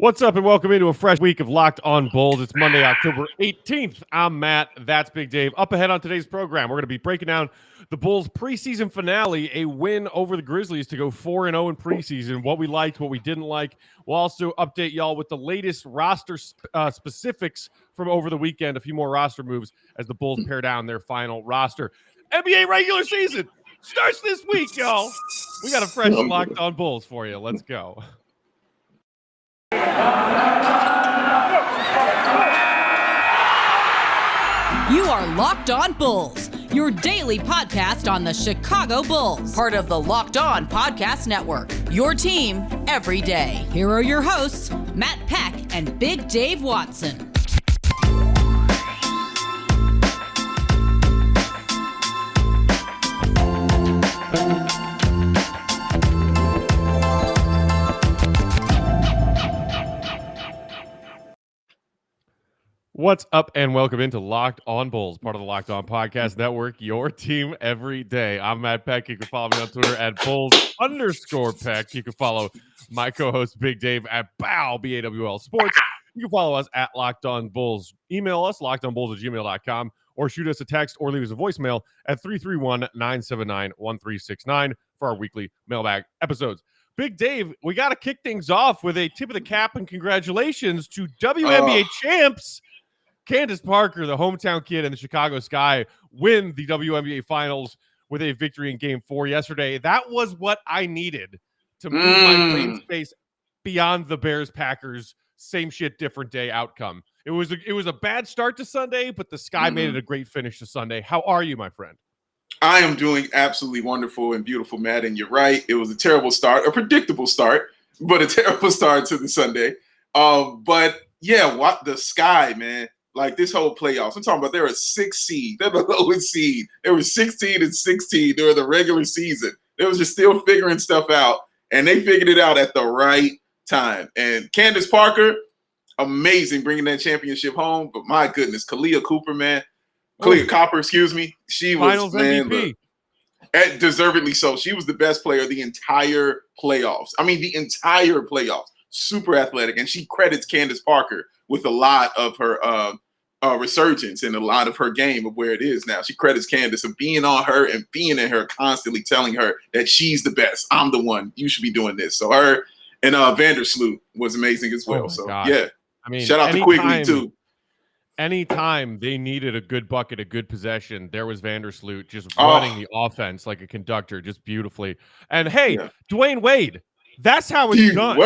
What's up, and welcome into a fresh week of Locked On Bulls. It's Monday, October 18th. I'm Matt. That's Big Dave. Up ahead on today's program, we're going to be breaking down the Bulls' preseason finale, a win over the Grizzlies to go 4-0 in preseason, what we liked, what we didn't like. We'll also update y'all with the latest roster specifics from over the weekend, a few more roster moves as the Bulls pare down their final roster. NBA regular season starts this week, y'all. We got a fresh Locked On Bulls for you. Let's go. You are Locked On Bulls, your daily podcast on the Chicago Bulls, part of the Locked On Podcast Network, your team every day. Here are your hosts, Matt Peck and Big Dave Watson. What's up, and welcome into Locked On Bulls, part of the Locked On Podcast Network, your team every day. I'm Matt Peck. You can follow me on Twitter at Bulls_Peck. You can follow my co-host Big Dave at BAWL Sports. You can follow us at Locked On Bulls. Email us, lockedonbulls@gmail.com, or shoot us a text or leave us a voicemail at 331-979-1369 for our weekly mailbag episodes. Big Dave, we got to kick things off with a tip of the cap and congratulations to WNBA champs. Candace Parker, the hometown kid in the Chicago Sky, win the WNBA Finals with a victory in Game 4 yesterday. That was what I needed to move my brain space beyond the Bears-Packers same shit, different day outcome. It was a bad start to Sunday, but the Sky made it a great finish to Sunday. How are you, my friend? I am doing absolutely wonderful and beautiful, Matt, and you're right. It was a terrible start, a predictable start, but a terrible start to the Sunday. But yeah, what the Sky, man. Like this whole playoffs, I'm talking about they're a 6 seed. They're the lowest seed. They were 16 and 16 during the regular season. They was just still figuring stuff out, and they figured it out at the right time. And Candace Parker, amazing, bringing that championship home. But my goodness, Kalia Copper, excuse me. She was Finals MVP. Deservedly so. She was the best player the entire playoffs. I mean, the entire playoffs. Super athletic, and she credits Candace Parker with a lot of her resurgence and a lot of her game of where it is now. She credits Candace of being on her and being in her, constantly telling her that she's the best. I'm the one. You should be doing this. So her and Vandersloot was amazing as well. So God. yeah, I mean, shout out to Quigley too. Anytime they needed a good bucket, a good possession, there was Vandersloot just running the offense like a conductor, just beautifully. And hey, Dwayne Wade, that's how it's done.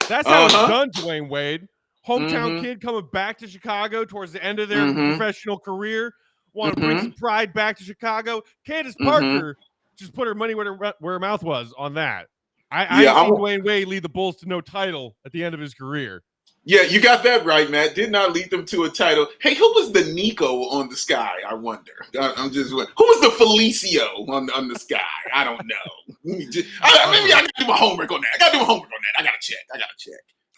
That's how it's done, Dwayne Wade. Hometown kid coming back to Chicago towards the end of their professional career. Want to bring some pride back to Chicago. Candace Parker just put her money where her mouth was on that. I seen Dwayne Wade lead the Bulls to no title at the end of his career. Yeah, you got that right, Matt. Did not lead them to a title. Hey, who was the Nico on the Sky? I wonder. I'm just wondering. Who was the Felicio on the Sky? I don't know. Maybe I got to do my homework on that. I got to check.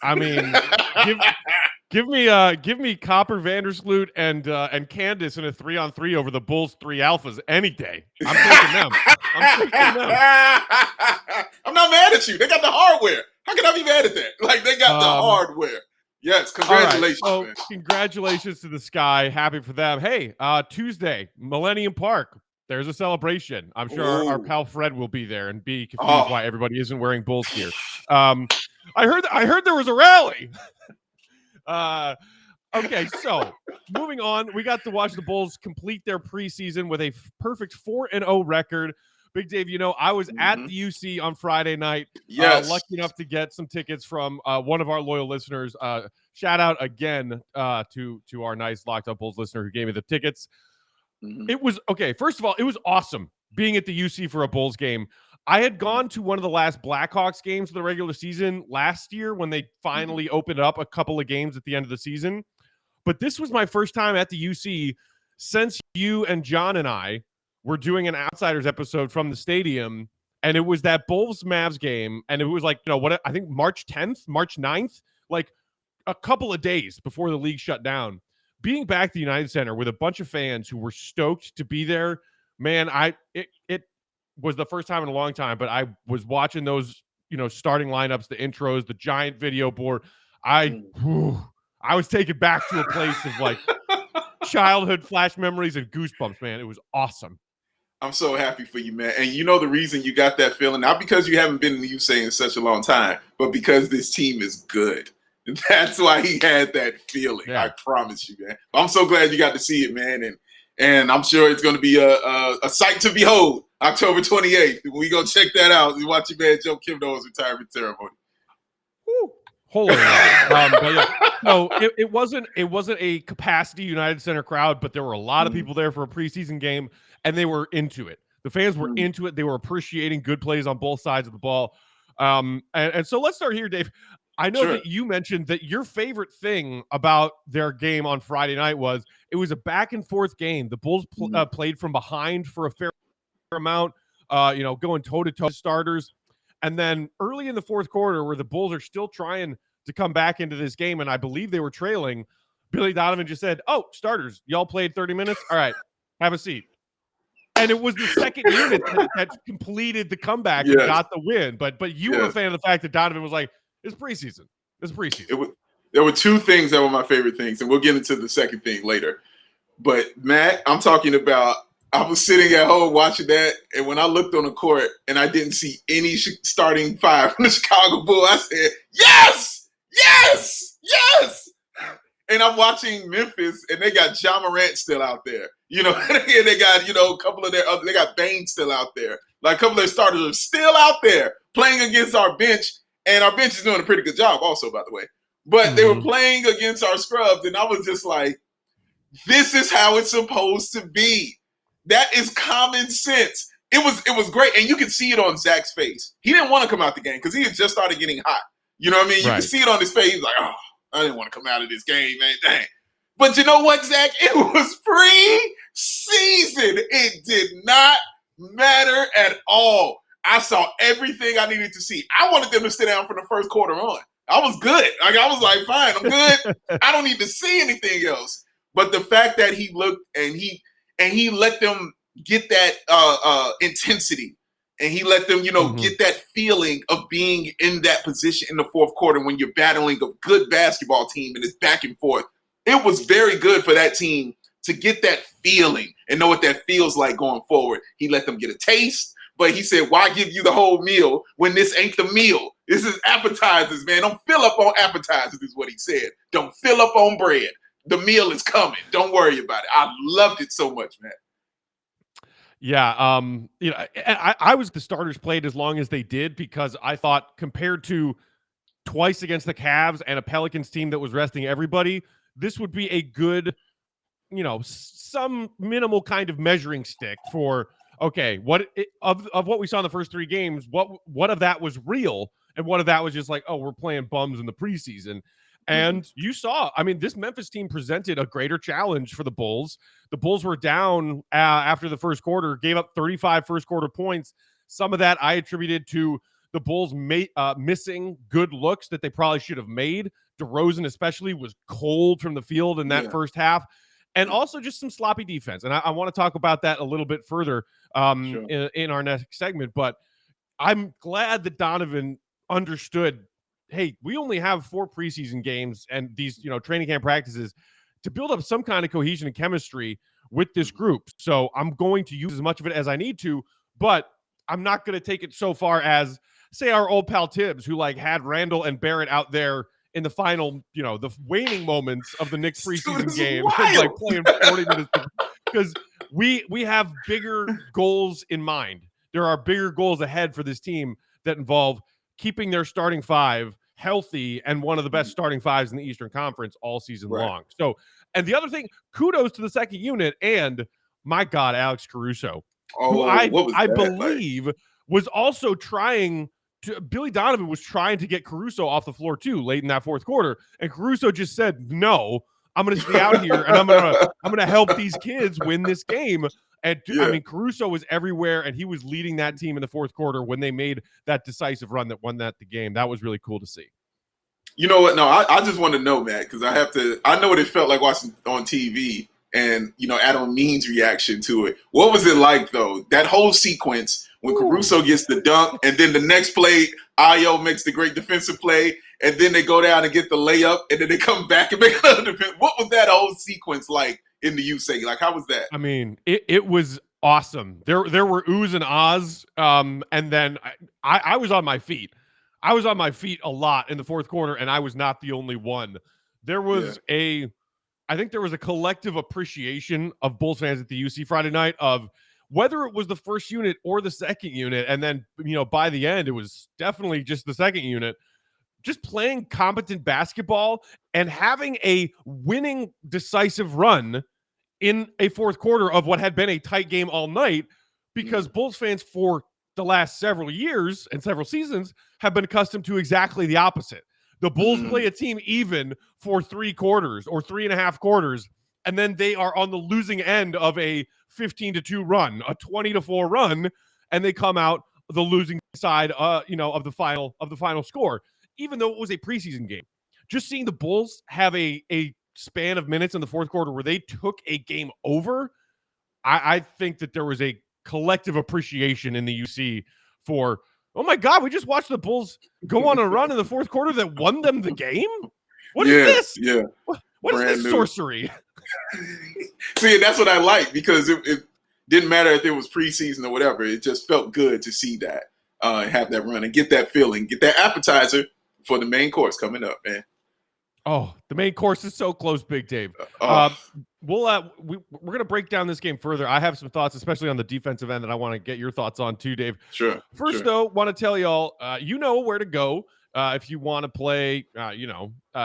I mean, give me Copper, Vandersloot, and Candace in a 3-on-3 over the Bulls 3 alphas any day. I'm taking them. I'm not mad at you. They got the hardware. How can I be mad at that? Like, they got the hardware. Yes, congratulations. Right. Man. Congratulations to the Sky. Happy for them. Hey, Tuesday, Millennium Park. There's a celebration. I'm sure our pal Fred will be there and be confused why everybody isn't wearing Bulls gear. I heard there was a rally. Okay, so moving on, we got to watch the Bulls complete their preseason with a perfect 4-0 record. Big Dave, you know, I was at the UC on Friday night. Yes. Lucky enough to get some tickets from one of our loyal listeners. Shout out again to our nice Locked Up Bulls listener who gave me the tickets. It was, okay, first of all, it was awesome being at the UC for a Bulls game. I had gone to one of the last Blackhawks games of the regular season last year when they finally opened up a couple of games at the end of the season. But this was my first time at the UC since you and John and I were doing an Outsiders episode from the stadium, and it was that Bulls-Mavs game, and it was like, you know, what, I think March 10th, March 9th, like a couple of days before the league shut down. Being back at the United Center with a bunch of fans who were stoked to be there, man, it was the first time in a long time, but I was watching those starting lineups, the intros, the giant video board. I was taken back to a place of like childhood flash memories and goosebumps, man. It was awesome. I'm so happy for you, man. And you know the reason you got that feeling, not because you haven't been in the USA in such a long time, but because this team is good. That's why he had that feeling. Yeah. I promise you, man. I'm so glad you got to see it, man. And I'm sure it's going to be a sight to behold October 28th. We go check that out and watch your man Joe Kimno's retirement ceremony. Woo. Holy no, it wasn't a capacity United Center crowd, but there were a lot of people there for a preseason game, and they were into it. The fans were into it. They were appreciating good plays on both sides of the ball. And so let's start here, Dave. I know that you mentioned that your favorite thing about their game on Friday night was it was a back and forth game. The Bulls played from behind for a fair amount, going toe to toe starters. And then early in the fourth quarter, where the Bulls are still trying to come back into this game, and I believe they were trailing, Billy Donovan just said, "Oh, starters, y'all played 30 minutes? All right, have a seat." And it was the second unit that completed the comeback and got the win. But you were a fan of the fact that Donovan was like, it's preseason. There were two things that were my favorite things, and we'll get into the second thing later. But, Matt, I'm talking about I was sitting at home watching that, and when I looked on the court and I didn't see any starting five from the Chicago Bulls, I said, yes! Yes! Yes! And I'm watching Memphis, and they got Ja Morant still out there. And they got, a couple of their other, they got Bain still out there. Like a couple of their starters are still out there playing against our bench. And our bench is doing a pretty good job also, by the way. But they were playing against our scrubs, and I was just like, this is how it's supposed to be. That is common sense. It was great. And you could see it on Zach's face. He didn't want to come out the game because he had just started getting hot. You know what I mean? You could see it on his face. He's like, oh, I didn't want to come out of this game, man. Dang. But you know what, Zach? It was preseason. It did not matter at all. I saw everything I needed to see. I wanted them to sit down from the first quarter on. I was good. I was like, fine, I'm good. I don't need to see anything else. But the fact that he looked and he let them get that intensity, and he let them, get that feeling of being in that position in the fourth quarter when you're battling a good basketball team and it's back and forth. It was very good for that team to get that feeling and know what that feels like going forward. He let them get a taste. But he said, why give you the whole meal when this ain't the meal? This is appetizers, man. Don't fill up on appetizers is what he said. Don't fill up on bread. The meal is coming. Don't worry about it. I loved it so much, man. Yeah. I was the starters played as long as they did because I thought compared to twice against the Cavs and a Pelicans team that was resting everybody, this would be a good, some minimal kind of measuring stick for – okay, of what we saw in the first three games, what of that was real and what of that was just like, oh, we're playing bums in the preseason. And you saw, this Memphis team presented a greater challenge for the Bulls. The Bulls were down after the first quarter, gave up 35 first quarter points. Some of that I attributed to the Bulls missing good looks that they probably should have made. DeRozan especially was cold from the field in that first half. And also just some sloppy defense. And I want to talk about that a little bit further in our next segment. But I'm glad that Donovan understood, hey, we only have 4 preseason games and these, training camp practices to build up some kind of cohesion and chemistry with this group. So I'm going to use as much of it as I need to, but I'm not going to take it so far as, say, our old pal Tibbs, who had Randall and Barrett out there in the final, the waning moments of the Knicks preseason game, playing 40 minutes, because we have bigger goals in mind. There are bigger goals ahead for this team that involve keeping their starting five healthy and one of the best starting fives in the Eastern Conference all season long. So, and the other thing, kudos to the second unit and my God, Alex Caruso, who I believe was also trying. Billy Donovan was trying to get Caruso off the floor too late in that fourth quarter, and Caruso just said, "No, I'm going to stay out here and I'm going to help these kids win this game." And Caruso was everywhere, and he was leading that team in the fourth quarter when they made that decisive run that won the game. That was really cool to see. You know what? No, I just want to know, Matt, because I know what it felt like watching on TV and Adam Amin's reaction to it. What was it like though? That whole sequence when Caruso gets the dunk, and then the next play, Ayo makes the great defensive play, and then they go down and get the layup, and then they come back and make another defense. What was that whole sequence like in the USA? Like, how was that? I mean, it was awesome. There were oohs and ahs, and then I was on my feet. I was on my feet a lot in the fourth quarter, and I was not the only one. There was I think there was a collective appreciation of Bulls fans at the UC Friday night of whether it was the first unit or the second unit. And then, by the end, it was definitely just the second unit, just playing competent basketball and having a winning decisive run in a fourth quarter of what had been a tight game all night, because Bulls fans for the last several years and several seasons have been accustomed to exactly the opposite. The Bulls play a team even for 3 quarters or 3.5 quarters, and then they are on the losing end of a 15-2 run, a 20-4 run, and they come out the losing side, of the final score, even though it was a preseason game. Just seeing the Bulls have a span of minutes in the fourth quarter where they took a game over, I think that there was a collective appreciation in the UC for, oh my God, we just watched the Bulls go on a run in the fourth quarter that won them the game? What is this? Yeah. What is this sorcery? See, that's what I like, because it didn't matter if it was preseason or whatever. It just felt good to see that, have that run and get that feeling, get that appetizer for the main course coming up, man. Oh, the main course is so close, Big Dave. We're going to break down this game further. I have some thoughts, especially on the defensive end, that I want to get your thoughts on too, Dave. Sure. First, though, want to tell y'all, you know where to go if you want to play,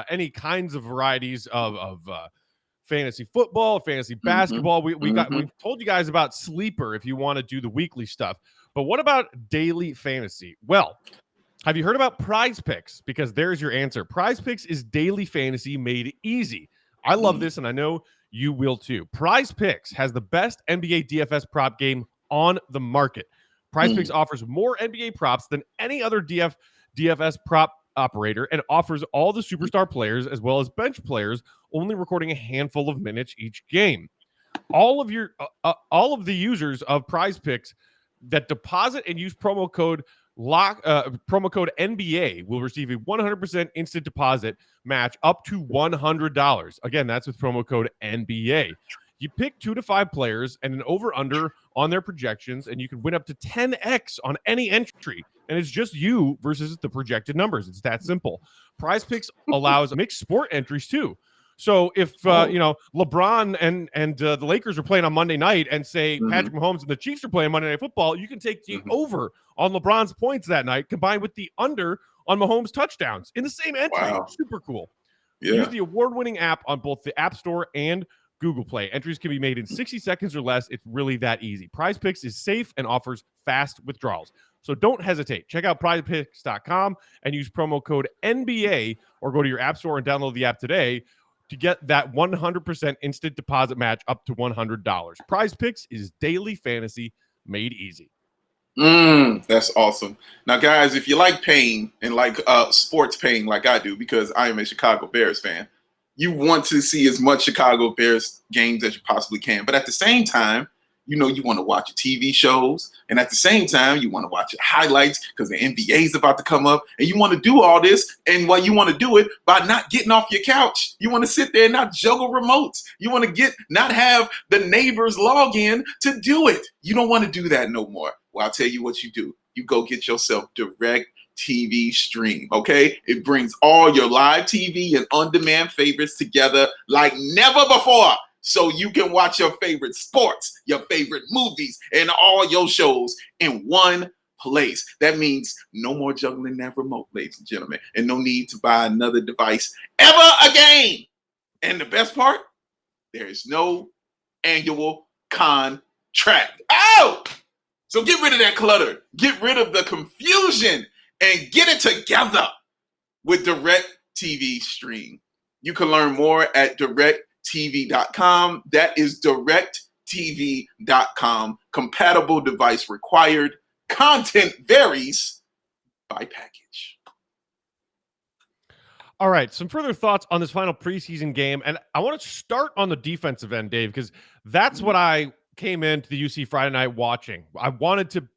any kinds of varieties of fantasy football, fantasy basketball. We told you guys about Sleeper if you want to do the weekly stuff. But what about daily fantasy? Well, have you heard about Prize Picks? Because there's your answer. Prize Picks is daily fantasy made easy. I love this, and I know you will too. Prize Picks has the best NBA DFS prop game on the market. Prize Picks offers more NBA props than any other DFS prop operator, and offers all the superstar players as well as bench players, only recording a handful of minutes each game. All of the users of Prize Picks that deposit and use promo code NBA will receive a 100% instant deposit match up to $100. Again, that's with promo code NBA. You pick 2 to 5 players and an over-under on their projections, and you can win up to 10x on any entry. And it's just you versus the projected numbers. It's that simple. Prize Picks allows mixed sport entries too. So if LeBron and the Lakers are playing on Monday night, and say Patrick Mahomes and the Chiefs are playing Monday Night Football, you can take the over on LeBron's points that night, combined with the under on Mahomes' touchdowns in the same entry. Wow. Super cool. Yeah. Use the award-winning app on both the App Store and Google Play. Entries can be made in 60 seconds or less. It's really that easy. Prize Picks is safe and offers fast withdrawals. So don't hesitate. Check out prizepicks.com and use promo code NBA, or go to your App Store and download the app today to get that 100% instant deposit match up to $100. Prize Picks is daily fantasy made easy. That's awesome. Now, guys, if you like pain and like sports pain like I do, because I am a Chicago Bears fan, you want to see as much Chicago Bears games as you possibly can. But at the same time, you want to watch your TV shows. And at the same time, you want to watch your highlights because the NBA is about to come up. And you want to do all this. And while you want to do it by not getting off your couch, you want to sit there and not juggle remotes. You want to not have the neighbors log in to do it. You don't want to do that no more. Well, I'll tell you what you do. You go get yourself DirecTV Stream, okay? It brings all your live TV and on-demand favorites together like never before. So you can watch your favorite sports, your favorite movies, and all your shows in one place. That means no more juggling that remote, ladies and gentlemen, and no need to buy another device ever again. And the best part, there is no annual contract. Oh! So get rid of that clutter. Get rid of the confusion and get it together with DirecTV Stream. You can learn more at DirecTV.com. That is DirecTV.com. Compatible device required. Content varies by package. All right, some further thoughts on this final preseason game, and I want to start on the defensive end, Dave, because that's what I came into the UC Friday night watching. I wanted to,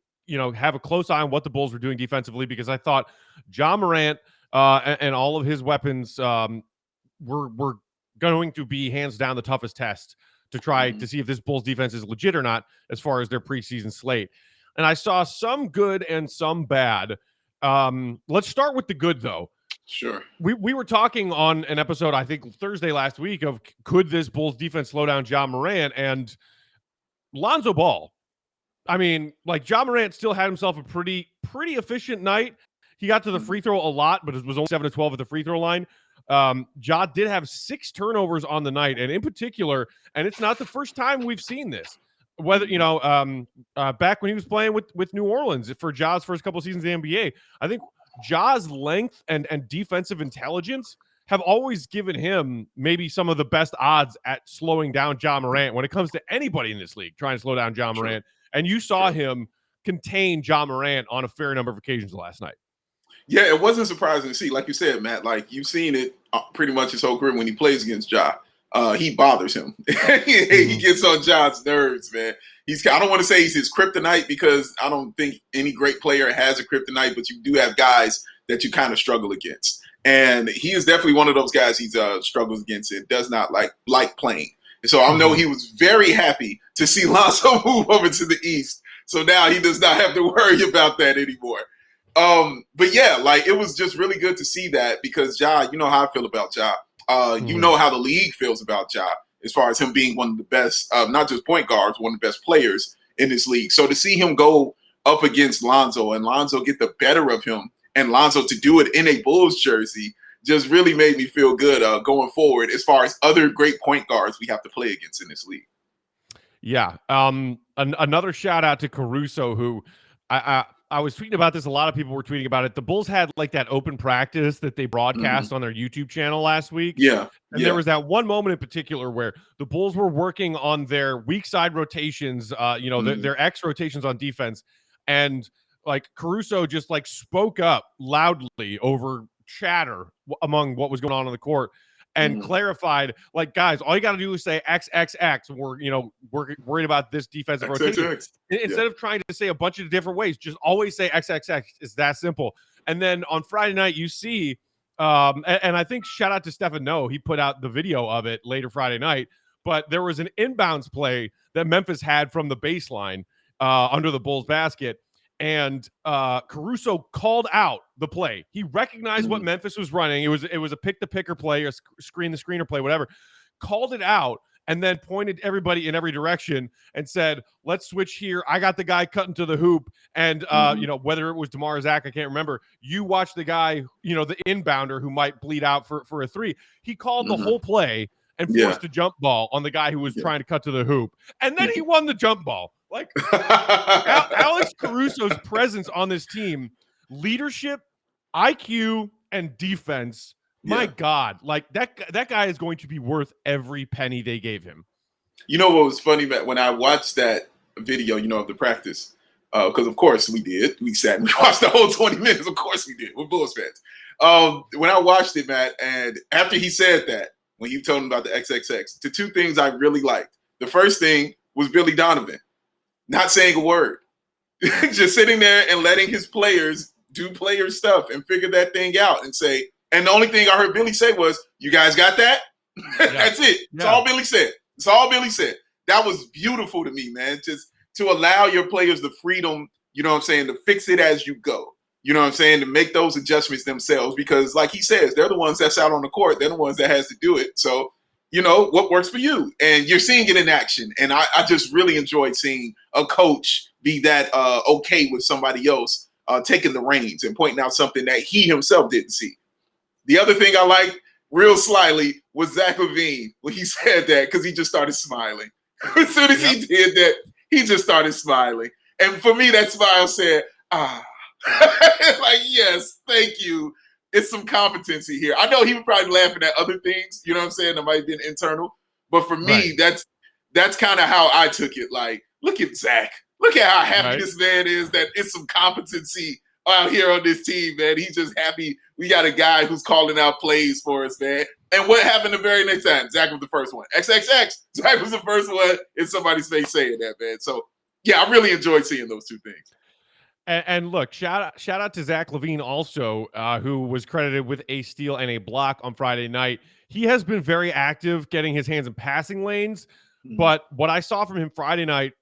have a close eye on what the Bulls were doing defensively because I thought Ja Morant and all of his weapons were going to be hands down the toughest test to try to see if this Bulls defense is legit or not as far as their preseason slate. And I saw some good and some bad. Let's start with the good, though. Sure. We were talking on an episode, I think Thursday last week, of could this Bulls defense slow down Ja Morant, and Lonzo Ball. I mean, like, Ja Morant still had himself a pretty efficient night. He got to the free throw a lot, but it was only 7 of 12 at the free throw line. Ja did have 6 turnovers on the night, and in particular, and it's not the first time we've seen this. Whether back when he was playing with New Orleans for Ja's first couple of seasons in the NBA, I think Ja's length and defensive intelligence have always given him maybe some of the best odds at slowing down Ja Morant when it comes to anybody in this league trying to slow down Ja Morant. And you saw him contain Ja Morant on a fair number of occasions last night. Yeah, it wasn't surprising to see. Like you said, Matt, like you've seen it pretty much his whole career when he plays against Ja. He bothers him. He gets on Ja's nerves, man. I don't want to say he's his kryptonite because I don't think any great player has a kryptonite, but you do have guys that you kind of struggle against. And he is definitely one of those guys he struggles against and does not like playing. And so I know he was very happy to see Lonzo move over to the East. So now he does not have to worry about that anymore. But yeah, like it was just really good to see that because Ja, you know how I feel about Ja. You know how the league feels about Ja as far as him being one of the best, not just point guards, one of the best players in this league. So to see him go up against Lonzo and Lonzo get the better of him and Lonzo to do it in a Bulls jersey just really made me feel good going forward as far as other great point guards we have to play against in this league. Yeah. Another shout out to Caruso, who I was tweeting about this. A lot of people were tweeting about it. The Bulls had like that open practice that they broadcast on their YouTube channel last week. Yeah. And there was that one moment in particular where the Bulls were working on their weak side rotations, their X rotations on defense. And like Caruso just like spoke up loudly over chatter among what was going on the court and clarified, like, guys, all you got to do is say XXX. We're worried about this defensive rotation. Instead of trying to say a bunch of different ways, just always say XXX. It's that simple. And then on Friday night, you see, and I think shout out to Stefan Noe. He put out the video of it later Friday night. But there was an inbounds play that Memphis had from the baseline under the Bulls basket. And Caruso called out the play. He recognized what Memphis was running. It was a pick the picker play or screen the screener play, whatever. Called it out and then pointed everybody in every direction and said, "Let's switch here. I got the guy cutting to the hoop, and whether it was DeMar or Zach, I can't remember. You watch the guy, the inbounder who might bleed out for a three." He called the whole play and forced a jump ball on the guy who was trying to cut to the hoop, and then he won the jump ball. Like Alex Caruso's presence on this team, leadership, IQ, and defense. My God, like that guy is going to be worth every penny they gave him. You know what was funny, Matt? When I watched that video, of the practice, because of course we did. We sat and we watched the whole 20 minutes. Of course we did. We're Bulls fans. When I watched it, Matt, and after he said that, when he told him about the XXX, the two things I really liked. The first thing was Billy Donovan. Not saying a word, just sitting there and letting his players do player stuff and figure that thing out and say, and the only thing I heard Billy say was, "You guys got that?" That's it. That's all Billy said. That's all Billy said. That was beautiful to me, man. Just to allow your players the freedom, to fix it as you go. To make those adjustments themselves because like he says, they're the ones that's out on the court. They're the ones that has to do it. So, what works for you. And you're seeing it in action. And I just really enjoyed seeing a coach be that okay with somebody else taking the reins and pointing out something that he himself didn't see. The other thing I liked real slyly was Zach LaVine when he said that because he just started smiling. As soon as he did that, he just started smiling. And for me, that smile said, like, yes, thank you. It's some competency here. I know he was probably laughing at other things, that might have been internal. But for me, that's kind of how I took it. Like, look at Zach. Look at how happy this man is that it's some competency out here on this team, man. He's just happy we got a guy who's calling out plays for us, man. And what happened the very next time? Zach was the first one. XXX. Zach was the first one in somebody's face saying that, man. So, yeah, I really enjoyed seeing those two things. And look, shout out to Zach LaVine also, who was credited with a steal and a block on Friday night. He has been very active getting his hands in passing lanes, but what I saw from him Friday night,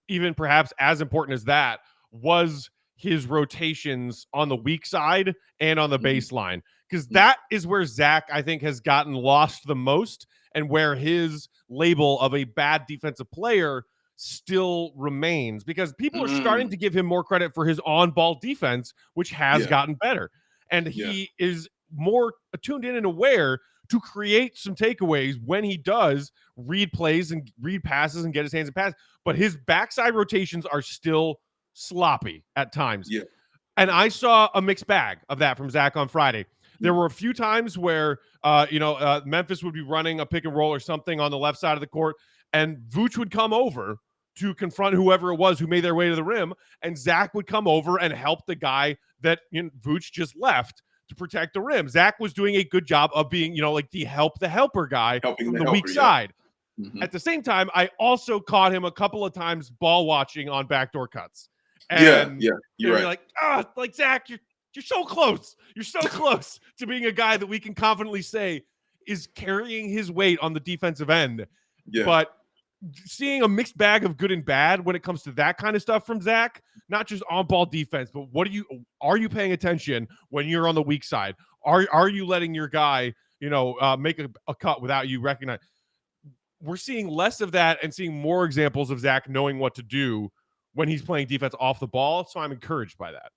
even perhaps as important as that, was his rotations on the weak side and on the baseline, because that is where Zach, I think, has gotten lost the most, and where his label of a bad defensive player still remains, because people are starting to give him more credit for his on-ball defense, which has gotten better. And he is more tuned in and aware to create some takeaways when he does read plays and read passes and get his hands in pass. But his backside rotations are still sloppy at times. Yeah. And I saw a mixed bag of that from Zach on Friday. There were a few times where, Memphis would be running a pick and roll or something on the left side of the court, and Vooch would come over to confront whoever it was who made their way to the rim, and Zach would come over and help the guy that Vooch just left to protect the rim. Zach was doing a good job of being, like the helper guy from the weak side. At the same time, I also caught him a couple of times ball watching on backdoor cuts. And you're right. Like Zach, you're so close. You're so close to being a guy that we can confidently say is carrying his weight on the defensive end. Yeah. But seeing a mixed bag of good and bad when it comes to that kind of stuff from Zach, not just on ball defense, but are you paying attention when you're on the weak side? Are you letting your guy, make a cut without you recognizing? We're seeing less of that and seeing more examples of Zach knowing what to do when he's playing defense off the ball. So I'm encouraged by that.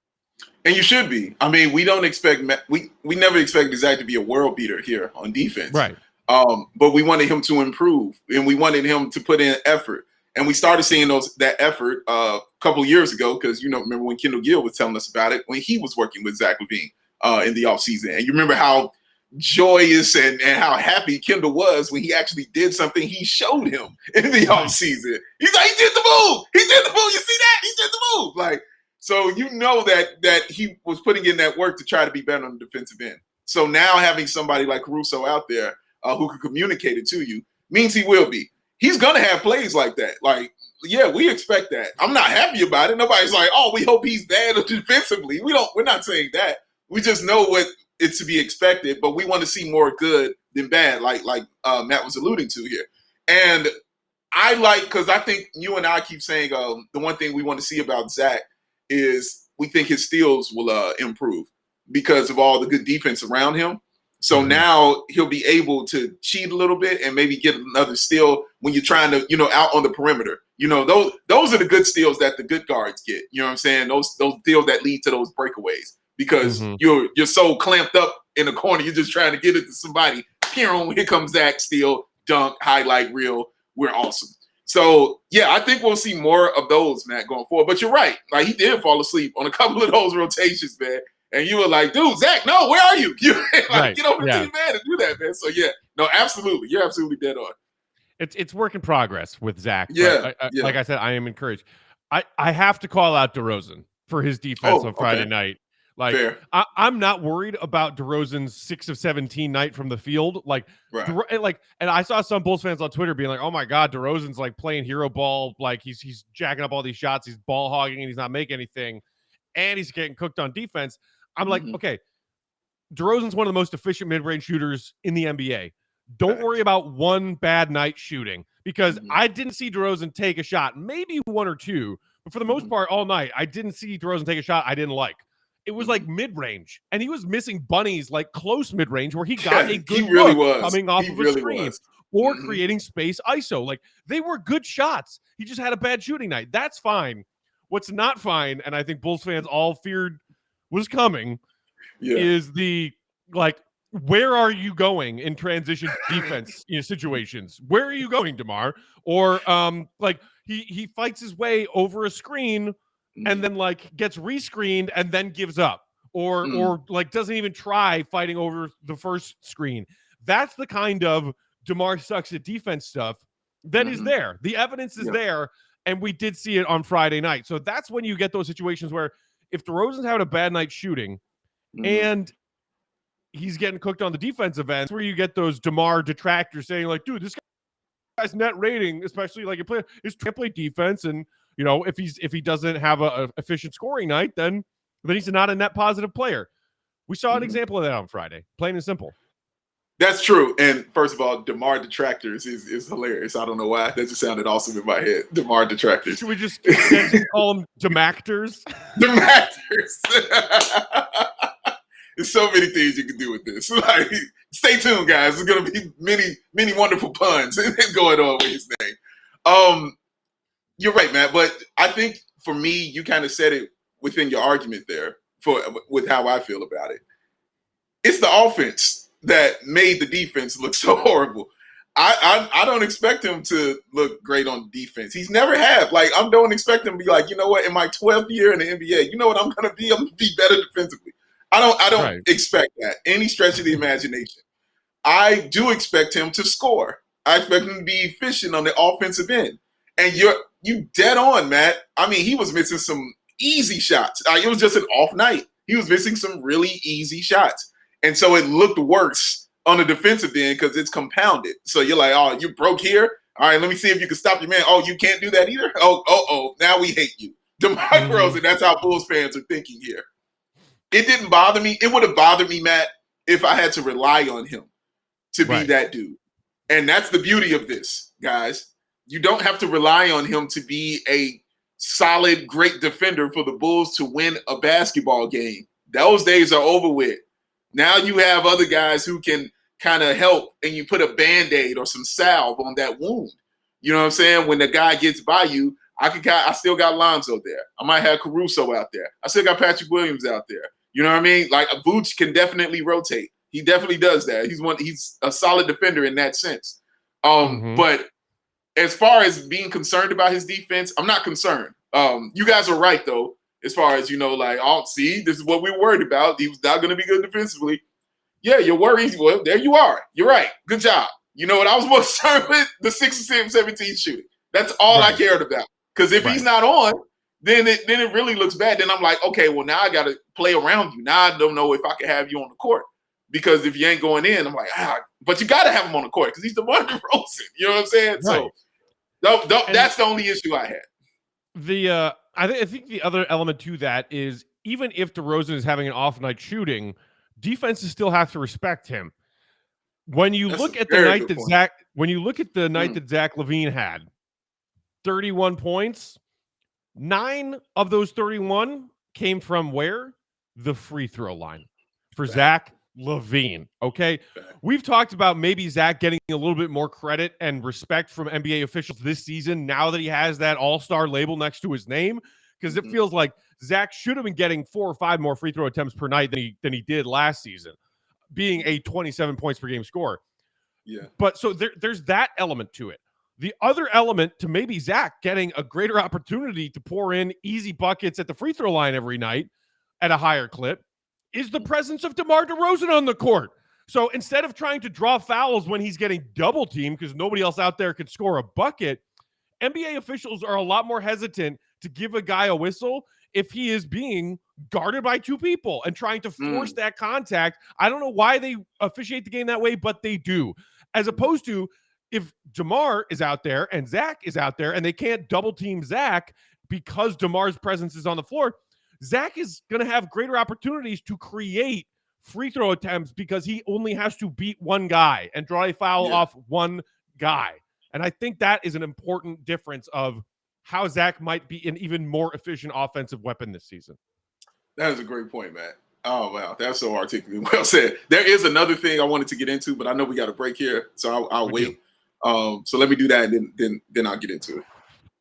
And you should be. I mean, we never expected Zach to be a world beater here on defense. Right. But we wanted him to improve, and we wanted him to put in effort. And we started seeing that effort a couple of years ago, because, remember when Kendall Gill was telling us about it when he was working with Zach LaVine in the offseason. And you remember how joyous and how happy Kendall was when he actually did something he showed him in the offseason. He's like, he did the move. He did the move. You see that? He did the move. Like, so that he was putting in that work to try to be better on the defensive end. So now having somebody like Caruso out there who can communicate it to you means he will be. He's going to have plays like that. Like, yeah, we expect that. I'm not happy about it. Nobody's like, oh, we hope he's bad defensively. We're not saying that. We just know what it's to be expected, but we want to see more good than bad, like Matt was alluding to here. And because I think you and I keep saying the one thing we want to see about Zach is we think his steals will improve because of all the good defense around him. So now he'll be able to cheat a little bit and maybe get another steal when you're trying to, out on the perimeter. Those are the good steals that the good guards get. You know what I'm saying? Those steals that lead to those breakaways, because you're so clamped up in the corner, you're just trying to get it to somebody. Here comes Zach, steal, dunk, highlight reel. We're awesome. So, yeah, I think we'll see more of those, Matt, going forward. But you're right. Like, he did fall asleep on a couple of those rotations, man. And you were like, dude, Zach, no, where are you? Get over to you, man, and do that, man. So, yeah, no, absolutely. You're absolutely dead on. It's work in progress with Zach. Yeah, Like I said, I am encouraged. I have to call out DeRozan for his defense on Friday night. Like, I'm not worried about DeRozan's 6 of 17 night from the field. Like, and I saw some Bulls fans on Twitter being like, "Oh my God, DeRozan's like playing hero ball. Like he's jacking up all these shots. He's ball hogging and he's not making anything, and he's getting cooked on defense." I'm like, okay, DeRozan's one of the most efficient mid-range shooters in the NBA. Don't worry about one bad night shooting, because I didn't see DeRozan take a shot, maybe one or two, but for the most part all night, I didn't see DeRozan take a shot I didn't like. It was like mid-range, and he was missing bunnies like close mid-range where he got a good look coming off of a screen or creating space ISO. Like, they were good shots. He just had a bad shooting night. That's fine. What's not fine, and I think Bulls fans all feared was coming, is the, like, where are you going in transition defense situations? Where are you going, DeMar? Or like he fights his way over a screen and then like gets rescreened and then gives up, or like doesn't even try fighting over the first screen. That's the kind of DeMar sucks at defense stuff that is there. The evidence is there, and we did see it on Friday night. So that's when you get those situations where if DeRozan's having a bad night shooting and he's getting cooked on the defensive end, where you get those DeMar detractors saying like, dude, this guy's net rating, especially like is to play defense. And, you know, if he doesn't have a efficient scoring night, then he's not a net positive player. We saw an example of that on Friday, plain and simple. That's true. And first of all, DeMar detractors is hilarious. I don't know why. That just sounded awesome in my head. DeMar detractors. Should we just call them demactors? Demactors. There's so many things you can do with this. Like, stay tuned, guys. There's going to be many wonderful puns going on with his name. You're right, Matt. But I think for me, you kind of said it within your argument there with how I feel about it. It's the offense that made the defense look so horrible. I don't expect him to look great on defense. He's never have. Like, I don't expect him to be like, you know what, in my 12th year in the NBA, you know what I'm going to be? I'm going to be better defensively. I don't expect that. Any stretch of the imagination. I do expect him to score. I expect him to be efficient on the offensive end. And you dead on, Matt. I mean, he was missing some easy shots. It was just an off night. He was missing some really easy shots. And so it looked worse on the defensive end because it's compounded. So you're like, oh, you broke here? All right, let me see if you can stop your man. Oh, you can't do that either? Oh, now we hate you. DeMar DeRozan, that's how Bulls fans are thinking here. It didn't bother me. It would have bothered me, Matt, if I had to rely on him to be that dude. And that's the beauty of this, guys. You don't have to rely on him to be a solid, great defender for the Bulls to win a basketball game. Those days are over with. Now you have other guys who can kind of help, and you put a Band-Aid or some salve on that wound. You know what I'm saying? When the guy gets by you, I still got Lonzo there. I might have Caruso out there. I still got Patrick Williams out there. You know what I mean? Like, Vooch can definitely rotate. He definitely does that. He's a solid defender in that sense. But as far as being concerned about his defense, I'm not concerned. You guys are right, though. As far as, you know, like, oh, see, this is what we were worried about. He was not going to be good defensively. Yeah, you're worried. Well, there you are. You're right. Good job. You know what? I was more concerned with the 6-17 shooting. That's all I cared about. Because if he's not on, then it really looks bad. Then I'm like, okay, well, now I got to play around you. Now I don't know if I can have you on the court. Because if you ain't going in, I'm like, but you got to have him on the court because he's DeMar DeRozan. You know what I'm saying? Right. So that's the only issue I had. I think the other element to that is even if DeRozan is having an off night shooting, defenses still have to respect him. When you look at the night that Zach LaVine had, 31 points, 9 of those 31 came from where? The free throw line for Zach LaVine. Okay. We've talked about maybe Zach getting a little bit more credit and respect from NBA officials this season now that he has that all-star label next to his name, because it feels like Zach should have been getting 4 or 5 more free throw attempts per night than he did last season, being a 27 points per game scorer. Yeah. But so there's that element to it. The other element to maybe Zach getting a greater opportunity to pour in easy buckets at the free throw line every night at a higher clip is the presence of DeMar DeRozan on the court. So instead of trying to draw fouls when he's getting double teamed because nobody else out there could score a bucket, NBA officials are a lot more hesitant to give a guy a whistle if he is being guarded by 2 people and trying to force that contact. I don't know why they officiate the game that way, but they do. As opposed to if DeMar is out there and Zach is out there and they can't double team Zach because DeMar's presence is on the floor, Zach is going to have greater opportunities to create free throw attempts because he only has to beat one guy and draw a foul off one guy. And I think that is an important difference of how Zach might be an even more efficient offensive weapon this season. That is a great point, Matt. Oh, wow. That's so articulate. Well said. There is another thing I wanted to get into, but I know we got a break here, so I'll wait. So let me do that, and then I'll get into it.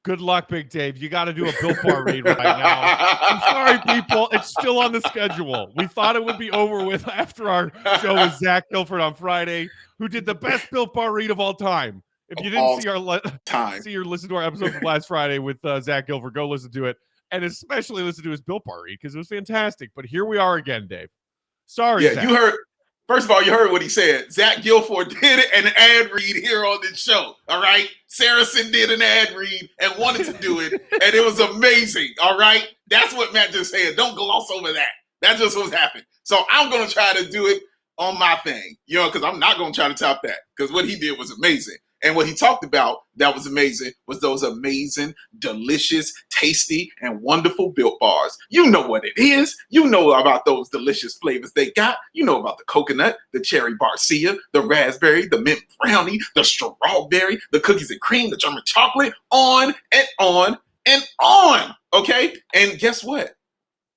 Good luck, Big Dave. You got to do a Built Bar read right now. I'm sorry, people. It's still on the schedule. We thought it would be over with after our show with Zach Guilford on Friday, who did the best Built Bar read of all time. If you didn't see or listen to our episode from last Friday with Zach Guilford, go listen to it. And especially listen to his Built Bar read because it was fantastic. But here we are again, Dave. Sorry, Zach. You heard. First of all, you heard what he said. Zach Guilford did an ad read here on this show. All right. Saracen did an ad read and wanted to do it, and it was amazing. All right. That's what Matt just said. Don't gloss over that. That just was happening. So I'm going to try to do it on my thing, because I'm not going to try to top that, because what he did was amazing. And what he talked about that was amazing was those amazing, delicious, tasty, and wonderful Built Bars. You know what it is. You know about those delicious flavors they got. You know about the coconut, the cherry barcia, the raspberry, the mint brownie, the strawberry, the cookies and cream, the German chocolate, on and on and on. Okay? And guess what?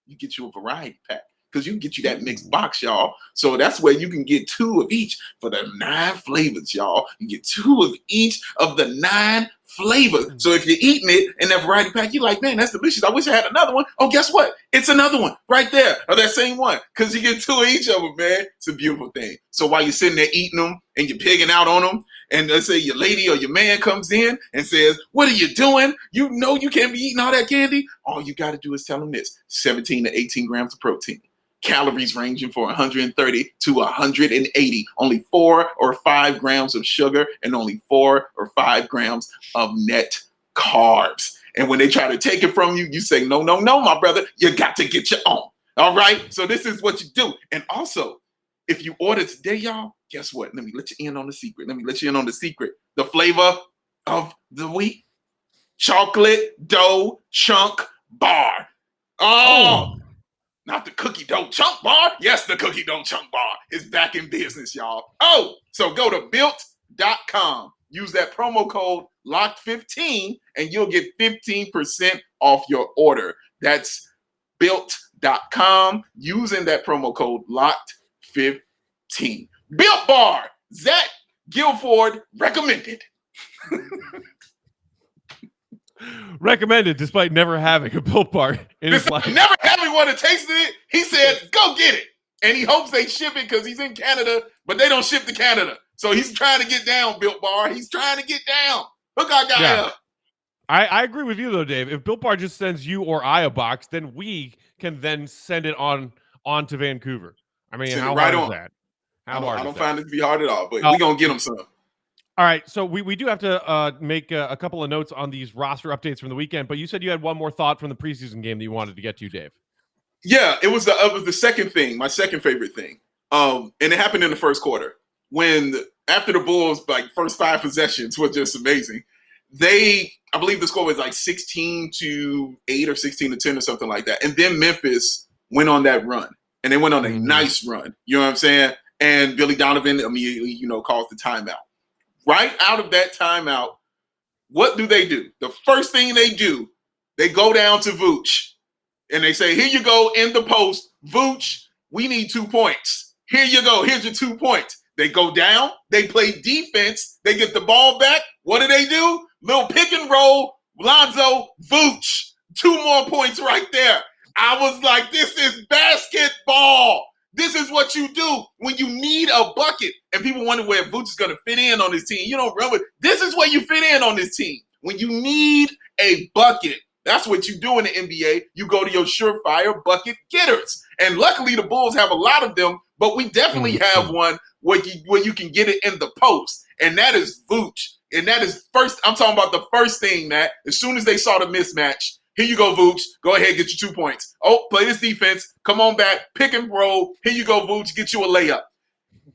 You get you a variety pack, because you can get you that mixed box, y'all. So that's where you can get 2 of each for the 9 flavors, y'all. You get 2 of each of the 9 flavors. So if you're eating it in that variety pack, you're like, man, that's delicious. I wish I had another one. Oh, guess what? It's another one right there, or that same one, because you get 2 of each of them, man. It's a beautiful thing. So while you're sitting there eating them and you're pigging out on them, and let's say your lady or your man comes in and says, what are you doing? You know you can't be eating all that candy. All you got to do is tell them this: 17 to 18 grams of protein. Calories ranging from 130 to 180. Only 4 or 5 grams of sugar and only 4 or 5 grams of net carbs. And when they try to take it from you, you say, no, no, no, my brother, you got to get your own. All right? So this is what you do. And also, if you order today, y'all, guess what? Let me let you in on the secret. The flavor of the week: chocolate dough chunk bar. Oh. Not the cookie dough chunk bar. Yes, the cookie dough chunk bar is back in business, y'all. Oh, so go to built.com. Use that promo code LOCKED15 and you'll get 15% off your order. That's built.com using that promo code LOCKED15. Built Bar, Zach Guilford recommended. Recommended, despite never having a Built Bar in his life. Never having one that tasted it. He said, go get it. And he hopes they ship it because he's in Canada, but they don't ship to Canada. So he's trying to get down, Built Bar. He's trying to get down. Look, I got up. I agree with you, though, Dave. If Built Bar just sends you or I a box, then we can then send it on to Vancouver. I mean, how hard is that? I don't find it to be hard at all, but we're going to get them some. All right, so we do have to make a couple of notes on these roster updates from the weekend, but you said you had one more thought from the preseason game that you wanted to get to, Dave. Yeah, it was the second thing, my second favorite thing. And it happened in the first quarter when after the Bulls, first 5 possessions were just amazing. I believe the score was 16-8 or 16-10 or something like that. And then Memphis went on that run, and they went on a nice run. You know what I'm saying? And Billy Donovan immediately, calls the timeout. Right out of that timeout, what do? The first thing they do, they go down to Vooch, and they say, here you go in the post. Vooch, we need 2 points. Here you go. Here's your 2 points. They go down. They play defense. They get the ball back. What do? Little pick and roll. Lonzo, Vooch. 2 more points right there. I was like, this is basketball. This is what you do when you need a bucket. And people wonder where Vooch is going to fit in on this team. You don't remember. This is where you fit in on this team. When you need a bucket, that's what you do in the NBA. You go to your surefire bucket getters. And luckily the Bulls have a lot of them, but we definitely have one where you can get it in the post. And that is Vooch. And that is first. I'm talking about the first thing, Matt. As soon as they saw the mismatch, here you go, Vooch. Go ahead, get your 2 points. Oh, play this defense. Come on back. Pick and roll. Here you go, Vooch. Get you a layup.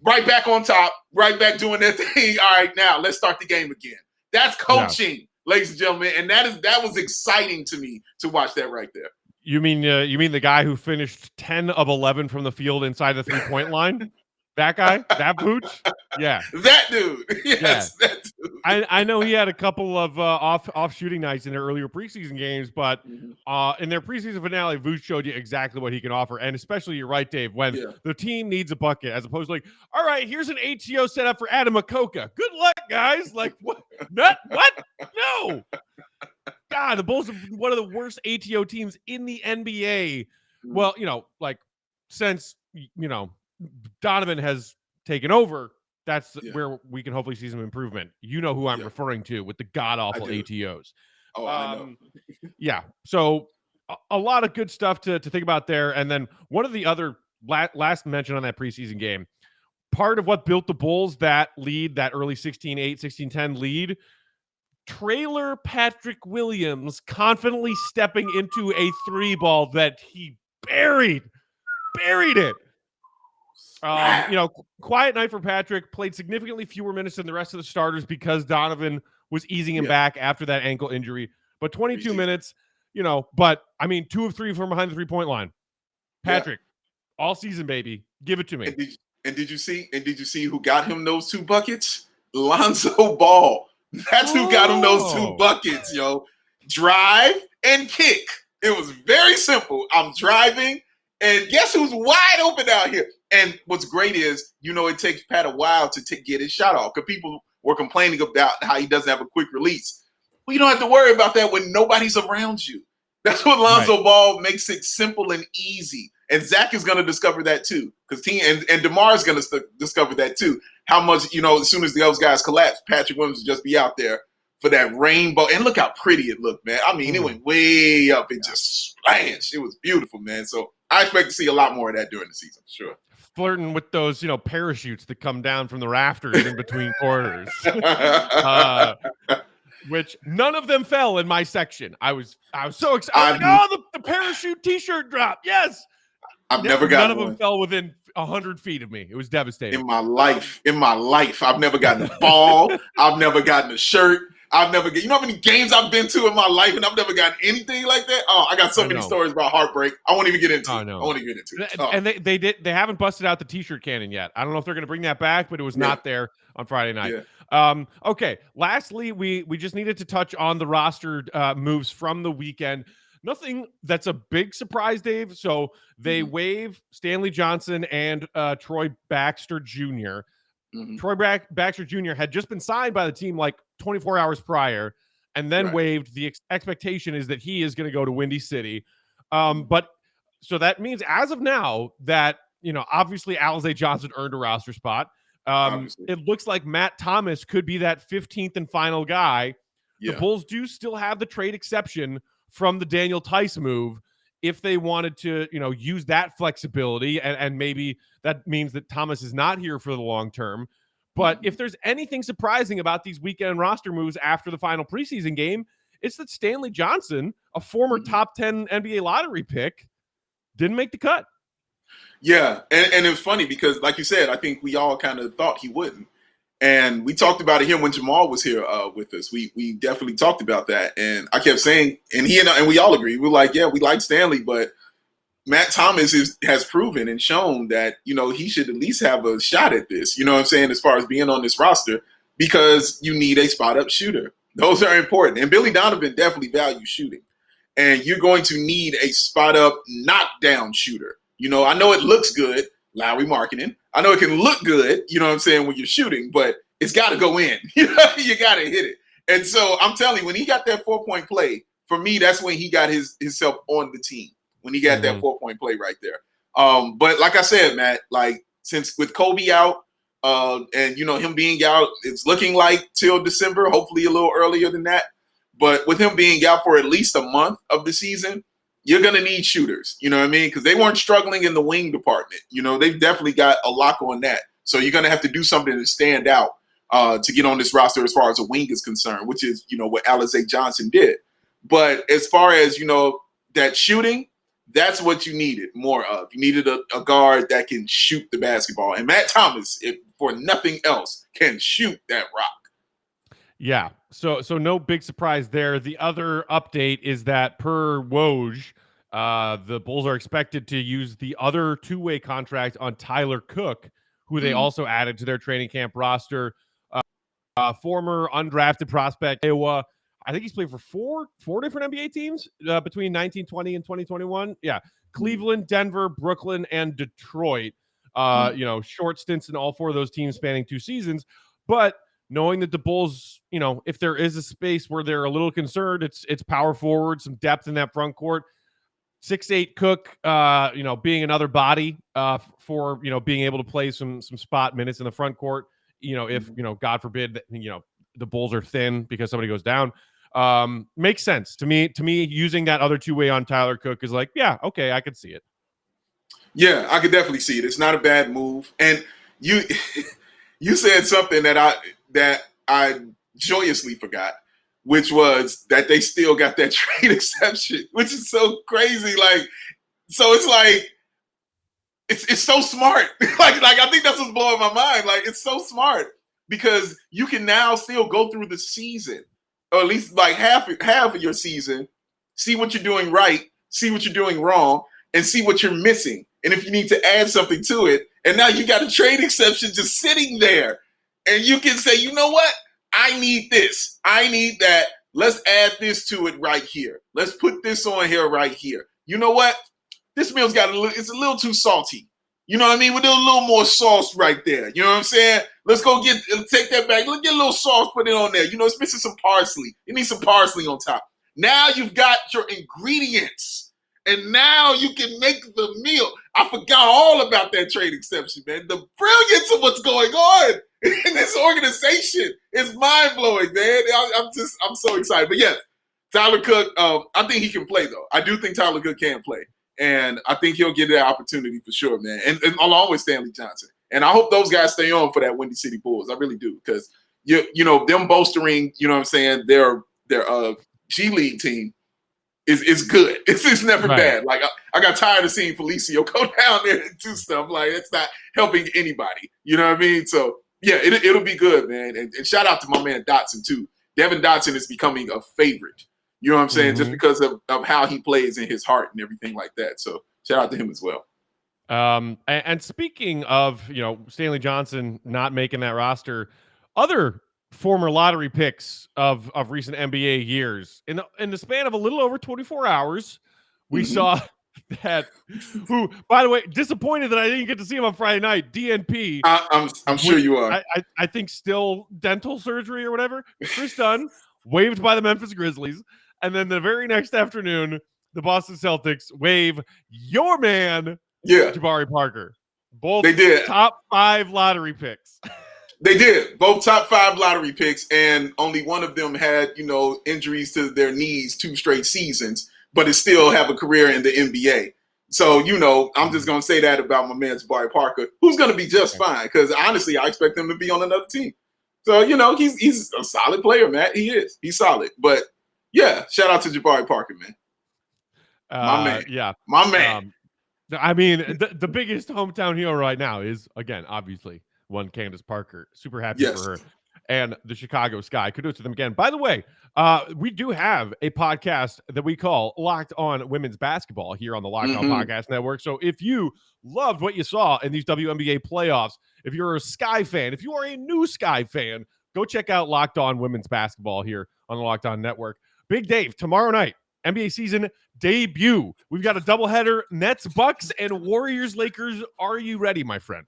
Right back on top. Right back doing that thing. All right, now let's start the game again. That's coaching, ladies and gentlemen. And that was exciting to me to watch that right there. You mean the guy who finished 10 of 11 from the field inside the 3-point line? That guy? That Vooch? Yeah. That dude. Yes, yeah. That dude. I know he had a couple of off shooting nights in their earlier preseason games, but in their preseason finale, Vooch showed you exactly what he can offer. And especially, you're right, Dave, when the team needs a bucket, as opposed to all right, here's an ATO set up for Adam Akoka. Good luck, guys. What? What? No. God, the Bulls are one of the worst ATO teams in the NBA. Well, since, Donovan has taken over, that's where we can hopefully see some improvement. You know who I'm referring to with the god-awful ATOs. Oh, I know. Yeah. So a lot of good stuff to think about there. And then one of the other last mention on that preseason game part of what built the Bulls that lead, that early 16-8, 16-10 lead, trailer Patrick Williams confidently stepping into a 3-ball that he buried it. Quiet night for Patrick, played significantly fewer minutes than the rest of the starters because Donovan was easing him back after that ankle injury. But 22 minutes, but I mean, 2 of 3 from behind the 3-point line. Patrick, all season, baby. Give it to me. And did you see who got him those 2 buckets? Lonzo Ball. That's who got him those 2 buckets, yo. Drive and kick. It was very simple. I'm driving, and guess who's wide open out here? And what's great is, it takes Pat a while to get his shot off because people were complaining about how he doesn't have a quick release. Well, you don't have to worry about that when nobody's around you. That's what Lonzo Ball makes it simple and easy. And Zach is going to discover that too, because and DeMar is going to discover that too. How much, as soon as those guys collapse, Patrick Williams will just be out there for that rainbow. And look how pretty it looked, man. I mean, it went way up and just splashed. It was beautiful, man. So I expect to see a lot more of that during the season, for sure. Flirting with those, parachutes that come down from the rafters in between quarters. Which none of them fell in my section. I was so excited. The parachute T-shirt drop. Yes. I've never got none of them fell within 100 feet of me. It was devastating. In my life, I've never gotten a ball. I've never gotten a shirt. I've never get. You know how many games I've been to in my life, and I've never gotten anything like that. Oh, I got so many stories about heartbreak. I won't even get into. I won't even get into it. And they haven't busted out the T-shirt cannon yet. I don't know if they're going to bring that back, but it was not there on Friday night. Yeah. Okay. Lastly, we just needed to touch on the roster moves from the weekend. Nothing that's a big surprise, Dave. So they waive Stanley Johnson and Troy Baxter Jr. Troy Baxter Jr. had just been signed by the team like 24 hours prior and then waived. The expectation is that he is going to go to Windy City. But so that means as of now that, obviously Alize Johnson earned a roster spot. It looks like Matt Thomas could be that 15th and final guy. Yeah. The Bulls do still have the trade exception from the Daniel Tice move if they wanted to, use that flexibility, and maybe that means that Thomas is not here for the long term. But if there's anything surprising about these weekend roster moves after the final preseason game, it's that Stanley Johnson, a former top 10 NBA lottery pick, didn't make the cut. Yeah, and it's funny because, like you said, I think we all kind of thought he wouldn't. And we talked about it here when Jamal was here with us. We definitely talked about that. And I kept saying, and we all agreed. We're like, yeah, we like Stanley, but Matt Thomas has proven and shown that, he should at least have a shot at this, you know what I'm saying, as far as being on this roster, because you need a spot-up shooter. Those are important. And Billy Donovan definitely values shooting. And you're going to need a spot-up knockdown shooter. I know it looks good, Lowry marketing. I know it can look good, you know what I'm saying, when you're shooting, but it's got to go in. You got to hit it. And so I'm telling you, when he got that 4-point play, for me, that's when he got himself on the team, when he got that 4-point play right there. But like I said, Matt, like since with Kobe out and, him being out, it's looking like till December, hopefully a little earlier than that. But with him being out for at least a month of the season, you're going to need shooters, you know what I mean? Because they weren't struggling in the wing department. They've definitely got a lock on that. So you're going to have to do something to stand out to get on this roster as far as a wing is concerned, which is, what Alize Johnson did. But as far as, that shooting, that's what you needed more of. You needed a guard that can shoot the basketball. And Matt Thomas, if for nothing else, can shoot that rock. Yeah. So no big surprise there. The other update is that per Woj, the Bulls are expected to use the other two-way contract on Tyler Cook, who they also added to their training camp roster. Former undrafted prospect, Iowa. I think he's played for four different NBA teams between 1920 and 2021. Yeah. Cleveland, Denver, Brooklyn, and Detroit. Short stints in all 4 of those teams spanning 2 seasons. But knowing that the Bulls, if there is a space where they're a little concerned, it's power forward, some depth in that front court. 6'8" Cook, being another body for, being able to play some spot minutes in the front court. If, God forbid that, the Bulls are thin because somebody goes down. Makes sense to me. Using that other two-way on Tyler Cook is like, yeah, okay, I could see it. Yeah, I could definitely see it. It's not a bad move. And, you you said something that I joyously forgot, which was that they still got that trade exception, which is so crazy. Like, so it's like it's so smart. like I think that's what's blowing my mind. Like, it's so smart because you can now still go through the season, or at least like half of your season, see what you're doing right, see what you're doing wrong, and see what you're missing. And if you need to add something to it, and now you got a trade exception just sitting there, and you can say, you know what? I need this. I need that. Let's add this to it right here. Let's put this on here right here. You know what? This meal's it's a little too salty. You know what I mean? With a little more sauce right there. You know what I'm saying? Let's go take that back. Let's get a little sauce, put it on there. You know, it's missing some parsley. You need some parsley on top. Now you've got your ingredients. And now you can make the meal. I forgot all about that trade exception, man. The brilliance of what's going on in this organization is mind-blowing, man. I'm so excited. But yeah, Tyler Cook, I think he can play, though. I do think Tyler Cook can play. And I think he'll get that opportunity for sure, man. And along with Stanley Johnson. And I hope those guys stay on for that Windy City Bulls. I really do. Because, you know, them bolstering, you know what I'm saying, their G League team is good. It's never bad. Like, I got tired of seeing Felicio go down there and do stuff. Like, it's not helping anybody. You know what I mean? So, yeah, it'll be good, man. And shout out to my man Dotson, too. Devin Dotson is becoming a favorite. You know what I'm saying? Just because of how he plays in his heart and everything like that. So shout out to him as well. And speaking of, you know, Stanley Johnson not making that roster, other former lottery picks of recent NBA years, in the span of a little over 24 hours, we saw that, who, by the way, disappointed that I didn't get to see him on Friday night, DNP. I'm sure you are. I think still dental surgery or whatever. Chris Dunn, waived by the Memphis Grizzlies. And then the very next afternoon, the Boston Celtics waive your man, Jabari Parker. Both they did. Top 5 lottery picks. They did. Both top 5 lottery picks, and only one of them had, you know, injuries to their knees 2 straight seasons, but it still have a career in the NBA. So, you know, I'm just going to say that about my man Jabari Parker, who's going to be just fine, because honestly, I expect him to be on another team. So, you know, he's a solid player, Matt. He is. He's solid. But, yeah, shout out to Jabari Parker, man. My man. Yeah. My man. I mean, the biggest hometown hero right now is, again, obviously, one Candace Parker. Super happy for her. And the Chicago Sky. Kudos to them again. By the way, we do have a podcast that we call Locked On Women's Basketball here on the Locked On Podcast Network. So if you loved what you saw in these WNBA playoffs, if you're a Sky fan, if you are a new Sky fan, go check out Locked On Women's Basketball here on the Locked On Network. Big Dave, tomorrow night, NBA season debut. We've got a doubleheader, Nets, Bucks, and Warriors, Lakers. Are you ready, my friend?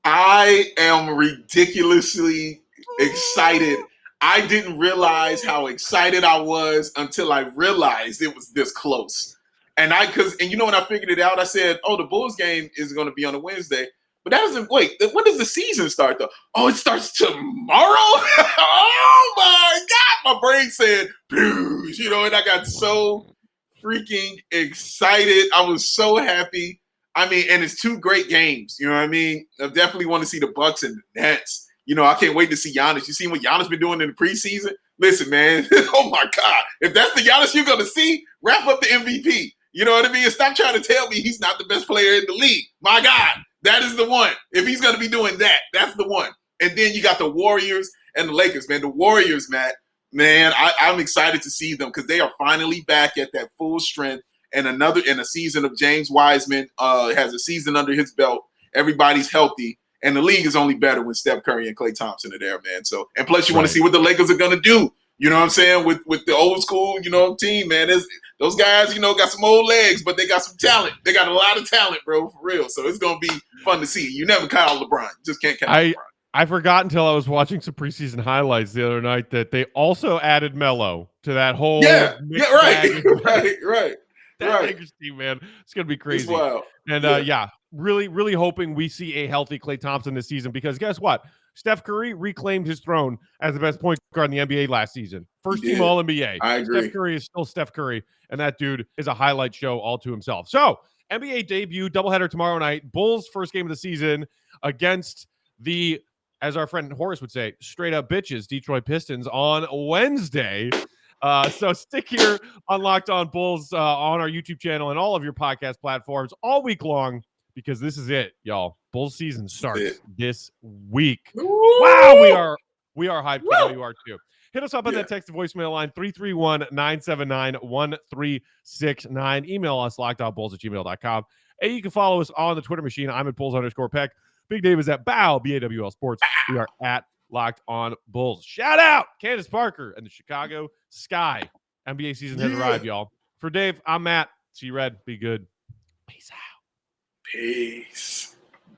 I am ridiculously excited. I didn't realize how excited I was until I realized it was this close. And you know, when I figured it out, I said, oh, the Bulls game is going to be on a Wednesday. But that doesn't, wait, when does the season start, though? Oh, it starts tomorrow? Oh, my God. My brain said, you know, and I got so freaking excited. I was so happy. I mean, and it's 2 great games. You know what I mean? I definitely want to see the Bucks and the Nets. You know, I can't wait to see Giannis. You see what Giannis been doing in the preseason? Listen, man. Oh, my God. If that's the Giannis you're going to see, wrap up the MVP. You know what I mean? And stop trying to tell me he's not the best player in the league. My God. That is the one. If he's going to be doing that, that's the one. And then you got the Warriors and the Lakers, man. The Warriors, Matt, man, I'm excited to see them because they are finally back at that full strength. And a season of James Wiseman has a season under his belt. Everybody's healthy. And the league is only better when Steph Curry and Klay Thompson are there, man. So, and plus you want to see what the Lakers are going to do. You know what I'm saying? With the old school, you know, team, man. Those guys, you know, got some old legs, but they got some talent. They got a lot of talent, bro, for real. So it's going to be fun to see. You never count LeBron. You just can't count LeBron. I forgot until I was watching some preseason highlights the other night that they also added Melo to that whole right. Lakers team, man. It's going to be crazy. It's wild. And really, really hoping we see a healthy Klay Thompson this season because guess what? Steph Curry reclaimed his throne as the best point guard in the NBA last season. First team All-NBA. I agree. Steph Curry is still Steph Curry, and that dude is a highlight show all to himself. So, NBA debut, doubleheader tomorrow night. Bulls first game of the season against as our friend Horace would say, straight up bitches, Detroit Pistons on Wednesday. So stick here on Locked On Bulls on our YouTube channel and all of your podcast platforms all week long, because this is it, y'all. Bulls season starts this week. Woo! Wow, we are hyped. I know you are too. Hit us up on that text to voicemail line 331-979-1369. Email us lockedonbulls@gmail.com. And you can follow us on the Twitter machine. I'm at Bulls_Peck. Big Dave is at BAW, BAWL Sports. We are at Locked On Bulls. Shout out Candace Parker and the Chicago Sky. NBA season has arrived, y'all. For Dave, I'm Matt. See you, Red. Be good. Peace out. Peace.